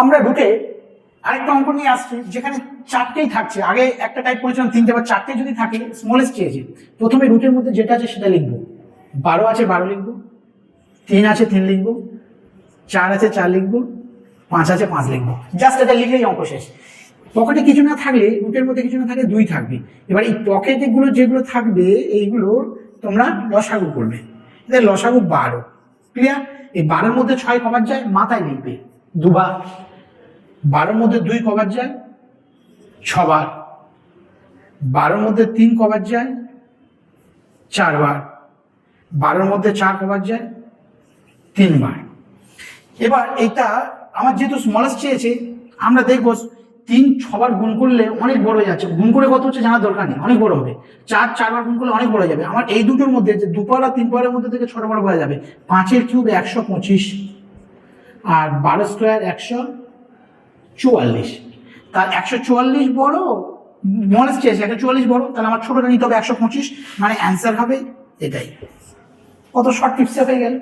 আমরা ঢুকে আরেকটা অঙ্ক নিয়ে আসছি যেখানে চারটেই থাকছে। আগে একটা টাইপ করেছিলাম তিনটে, বা চারটে যদি থাকে স্মলেস্ট চেয়েছে। প্রথমে রুটের মধ্যে যেটা আছে সেটা লিখবো। 12 আছে 12 লিখবো, 3 আছে 3 লিখবো, 4 আছে 4 লিখবো, 5 আছে 5 লিখবো। জাস্ট এটা লিখলেই অঙ্ক শেষ। পকেটে কিছু না থাকলে, রুটের মধ্যে কিছু না থাকলে 2 থাকবে। এবার এই পকেটে গুলো যেগুলো থাকবে এইগুলো তোমরা লসাগু করবে। এদের লসাগু 12। ক্লিয়ার? এই 12-এর মধ্যে 6 কবার যায় মাথায় লিখবে দুবার। 12-এর মধ্যে 2 কবার যায় 6 বার। 12-এর মধ্যে 3 কবার যায় 4 বার। 12-এর মধ্যে 4 কবার যায় 3 বার। এবার এটা আমার যেহেতু স্মলেস্ট চেয়েছে, আমরা দেখবো 3 6 বার গুণ করলে অনেক বড় হয়ে যাচ্ছে। গুণ করে কত হচ্ছে জানার দরকার নেই, অনেক বড় হবে। 4 4 বার গুণ করলে অনেক বড় হয়ে যাবে। আমার এই দুটোর মধ্যে যে 2 পাওয়ার আর 3 পাওয়ারের মধ্যে থেকে ছোট বড় হয়ে যাবে। 5-এর কিউব 125 আর 12 স্কোয়ার 144। তার 144 বড়, স্মলেস্ট চেয়েছে 144 বড়, তাহলে আমার ছোটটা নিতে হবে 125। মানে অ্যান্সার হবে এটাই। কত শর্ট টিপসে হয়ে গেল।